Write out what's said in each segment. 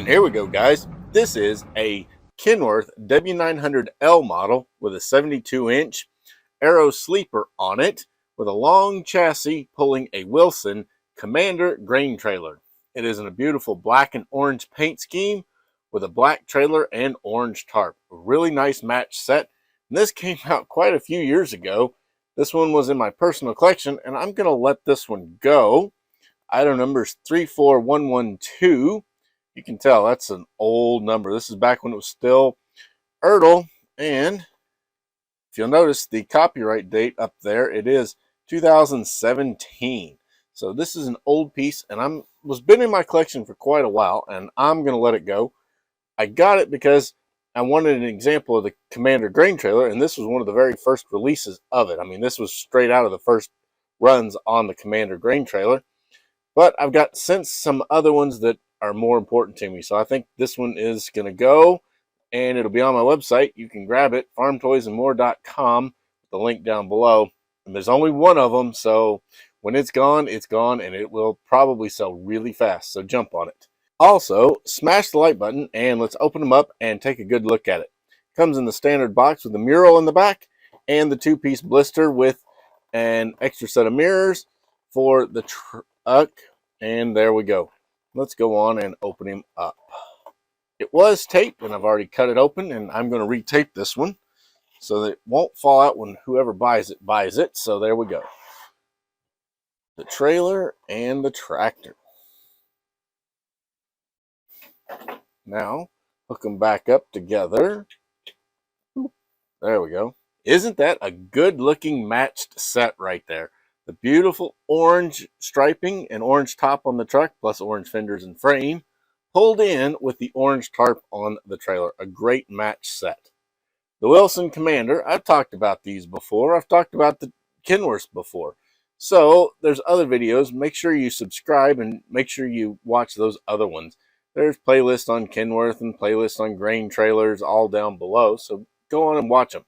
And here we go, guys. This is a Kenworth W900L model with a 72-inch aero sleeper on it with a long chassis pulling a Wilson Commander grain trailer. It is in a beautiful black and orange paint scheme with a black trailer and orange tarp. A really nice match set. And this came out quite a few years ago. This one was in my personal collection, and I'm going to let this one go. Item number is 34112. You can tell that's an old number. This is back when it was still Ertl, and if you'll notice the copyright date up there, it is 2017. So this is an old piece, and was been in my collection for quite a while, and I'm going to let it go. I got it because I wanted an example of the Commander grain trailer, and this was one of the very first releases of it. I mean, this was straight out of the first runs on the Commander grain trailer. But I've got since some other ones that are more important to me. So I think this one is going to go, and it'll be on my website. You can grab it, farmtoysandmore.com, the link down below. And there's only one of them, so when it's gone, and it will probably sell really fast. So jump on it. Also, smash the like button, and let's open them up and take a good look at it. Comes in the standard box with a mural in the back and the two-piece blister with an extra set of mirrors for the truck. And there we go. Let's go on and open him up. It was taped, and I've already cut it open, and I'm going to retape this one so that it won't fall out when whoever buys it. So there we go. The trailer and the tractor. Now, hook them back up together. There we go. Isn't that a good-looking matched set right there? The beautiful orange striping and orange top on the truck, plus orange fenders and frame, pulled in with the orange tarp on the trailer. A great match set. The Wilson Commander, I've talked about these before. I've talked about the Kenworths before. So there's other videos. Make sure you subscribe and make sure you watch those other ones. There's playlists on Kenworth and playlists on grain trailers all down below. So go on and watch them.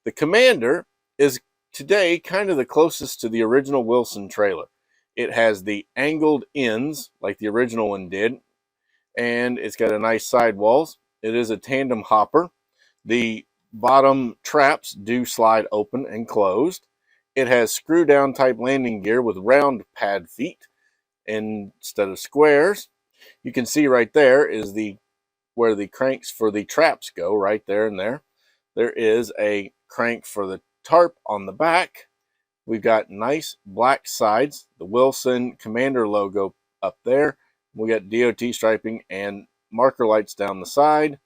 The Commander is today kind of the closest to the original Wilson trailer. It has the angled ends like the original one did, and it's got a nice sidewalls. It is a tandem hopper. The bottom traps do slide open and closed. It has screw down type landing gear with round pad feet instead of squares. You can see right there is where the cranks for the traps go, right there and there. There is a crank for the tarp on the back. We've got nice black sides, the Wilson Commander logo up there. We got DOT striping and marker lights down the side.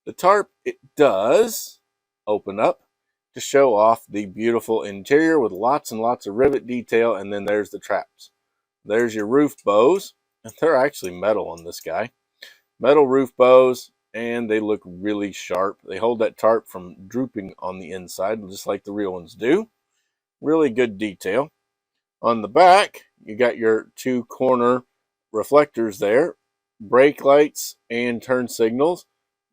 The tarp, it does open up to show off the beautiful interior with lots and lots of rivet detail, and then there's the traps. There's your roof bows, and they're actually metal on this guy. Metal roof bows, and they look really sharp. They hold that tarp from drooping on the inside, just like the real ones do. Really good detail. On the back, you got your two corner reflectors there, brake lights and turn signals,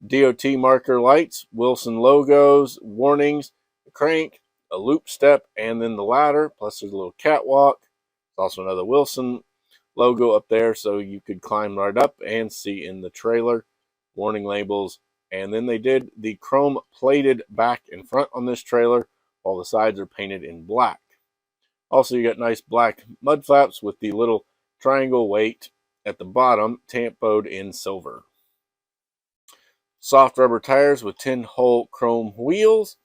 DOT marker lights, Wilson logos, warnings, the crank, a loop step, and then the ladder, plus there's a little catwalk. There's also another Wilson logo up there, so you could climb right up and see in the trailer. Warning labels, and then they did the chrome plated back and front on this trailer, while the sides are painted in black. Also, you got nice black mud flaps with the little triangle weight at the bottom, tampoed in silver. Soft rubber tires with 10-hole chrome wheels.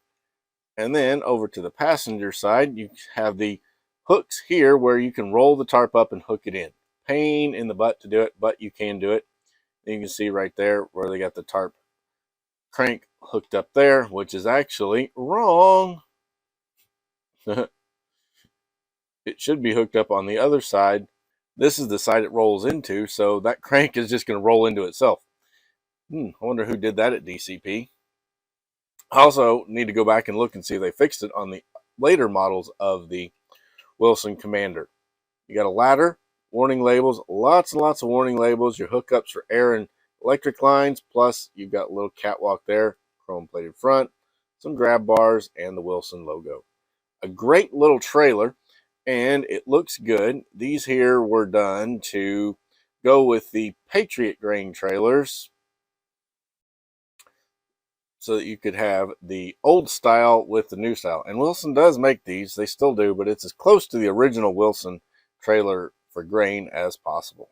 And then over to the passenger side, you have the hooks here where you can roll the tarp up and hook it in. Pain in the butt to do it, but you can do it. You can see right there where they got the tarp crank hooked up there, which is actually wrong. It should be hooked up on the other side. This is the side it rolls into, so that crank is just going to roll into itself. I wonder who did that at DCP. I also need to go back and look and see if they fixed it on the later models of the Wilson Commander. You got a ladder. Warning labels, lots and lots of warning labels, your hookups for air and electric lines, plus you've got a little catwalk there, chrome plated front, some grab bars, and the Wilson logo. A great little trailer, and it looks good. These here were done to go with the Patriot grain trailers so that you could have the old style with the new style. And Wilson does make these, they still do, but it's as close to the original Wilson trailer for grain as possible.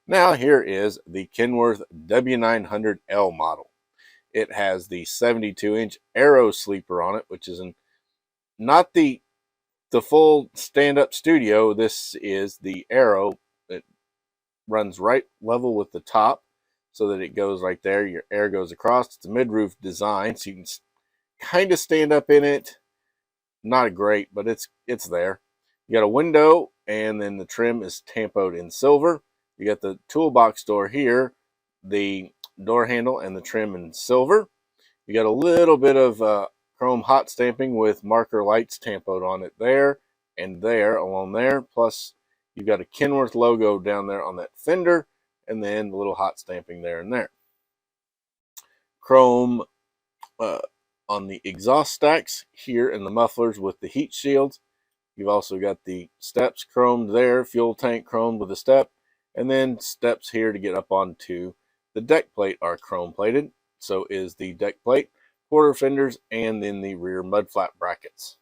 Now here is the Kenworth W900L model. It has the 72-inch Aero sleeper on it, which is not the full stand-up studio. This is the Aero. It runs right level with the top so that it goes right there. Your air goes across. It's a mid-roof design, so you can kind of stand up in it. Not great, but it's there. You got a window, and then the trim is tampoed in silver. You got the toolbox door here, the door handle and the trim in silver. You got a little bit of chrome hot stamping with marker lights tampoed on it there and there along there. Plus, you've got a Kenworth logo down there on that fender, and then a little hot stamping there and there. Chrome on the exhaust stacks here and the mufflers with the heat shields. You've also got the steps chromed there, fuel tank chromed with a step, and then steps here to get up onto the deck plate are chrome plated. So is the deck plate, quarter fenders, and then the rear mud flap brackets.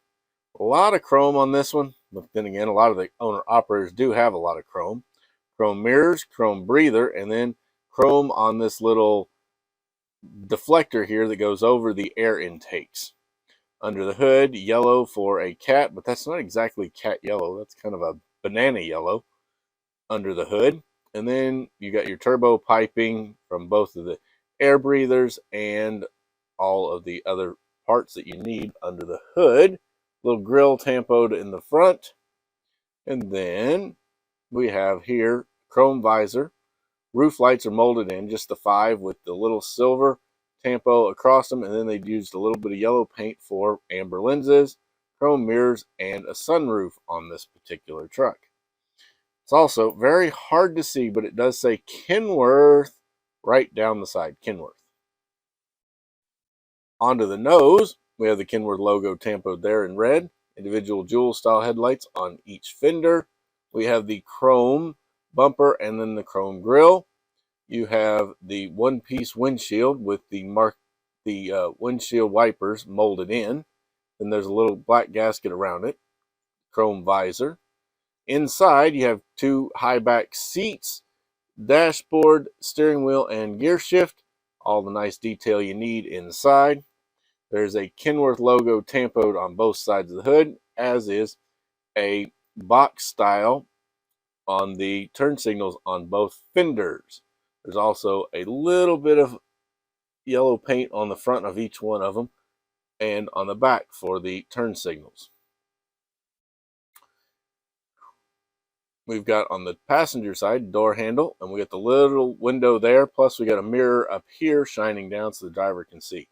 A lot of chrome on this one, but then again, a lot of the owner operators do have a lot of chrome. Chrome mirrors, chrome breather, and then chrome on this little deflector here that goes over the air intakes. Under the hood, yellow for a cat, but that's not exactly cat yellow. That's kind of a banana yellow under the hood. And then you got your turbo piping from both of the air breathers and all of the other parts that you need under the hood. Little grill tampoed in the front. And then we have here chrome visor. Roof lights are molded in, just the 5 with the little silver tampo across them, and then they used a little bit of yellow paint for amber lenses, chrome mirrors, and a sunroof on this particular truck. It's also very hard to see, but it does say Kenworth right down the side, Kenworth. Onto the nose, we have the Kenworth logo tampoed there in red, individual jewel style headlights on each fender. We have the chrome bumper and then the chrome grille. You have the one-piece windshield with the windshield wipers molded in. Then there's a little black gasket around it. Chrome visor. Inside, you have 2 high-back seats, dashboard, steering wheel, and gear shift. All the nice detail you need inside. There's a Kenworth logo tampoed on both sides of the hood, as is a box style on the turn signals on both fenders. There's also a little bit of yellow paint on the front of each one of them and on the back for the turn signals. We've got on the passenger side door handle, and we got the little window there, plus we got a mirror up here shining down so the driver can see.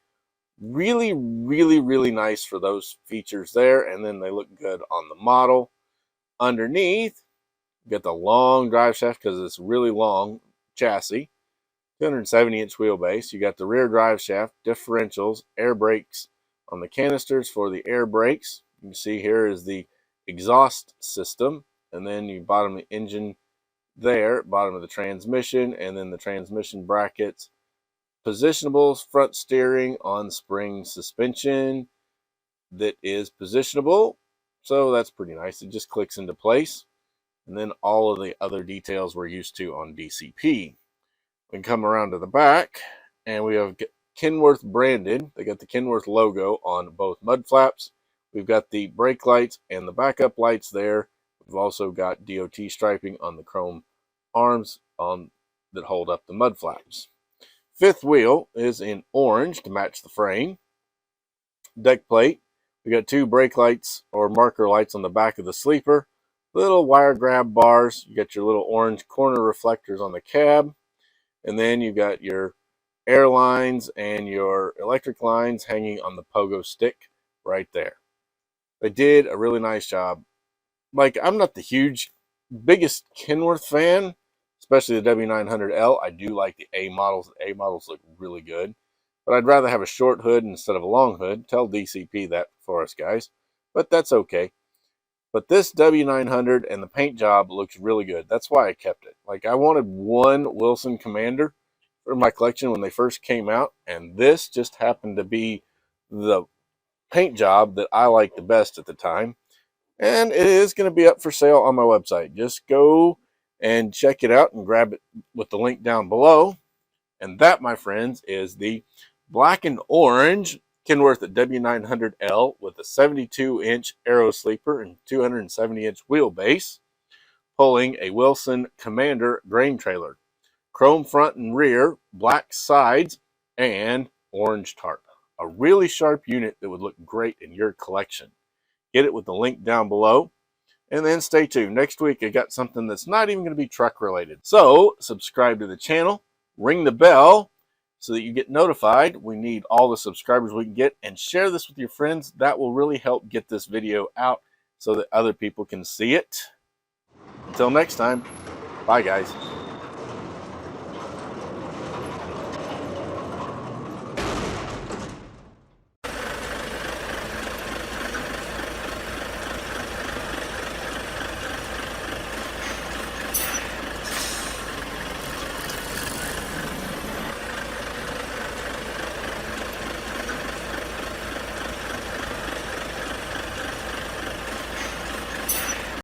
Really, really, really nice for those features there, and then they look good on the model. Underneath, you got the long drive shaft because it's really long chassis. 270-inch wheelbase. You got the rear drive shaft, differentials, air brakes on the canisters for the air brakes. You can see here is the exhaust system, and then you bottom the engine there, bottom of the transmission, and then the transmission brackets. Positionables, front steering on spring suspension that is positionable. So that's pretty nice. It just clicks into place. And then all of the other details we're used to on DCP. We can come around to the back, and we have Kenworth branded. They got the Kenworth logo on both mud flaps. We've got the brake lights and the backup lights there. We've also got DOT striping on the chrome arms that hold up the mud flaps. Fifth wheel is in orange to match the frame. Deck plate. We got 2 brake lights or marker lights on the back of the sleeper. Little wire grab bars. You got your little orange corner reflectors on the cab. And then you got your air lines and your electric lines hanging on the pogo stick right there. They did a really nice job. Like, I'm not the biggest Kenworth fan, especially the W900L. I do like the A models. The A models look really good. But I'd rather have a short hood instead of a long hood. Tell DCP that for us, guys. But that's okay. But this W900 and the paint job looks really good. That's why I kept it. Like, I wanted one Wilson Commander for my collection when they first came out, and this just happened to be the paint job that I liked the best at the time. And it is going to be up for sale on my website. Just go and check it out and grab it with the link down below. And that, my friends, is the black and orange Kenworth W900L with a 72-inch aero sleeper and 270-inch wheelbase, pulling a Wilson Commander grain trailer. Chrome front and rear, black sides, and orange tarp. A really sharp unit that would look great in your collection. Get it with the link down below. And then stay tuned. Next week, I got something that's not even going to be truck related. So, subscribe to the channel, ring the bell so that you get notified. We need all the subscribers we can get, and share this with your friends. That will really help get this video out so that other people can see it. Until next time, bye guys.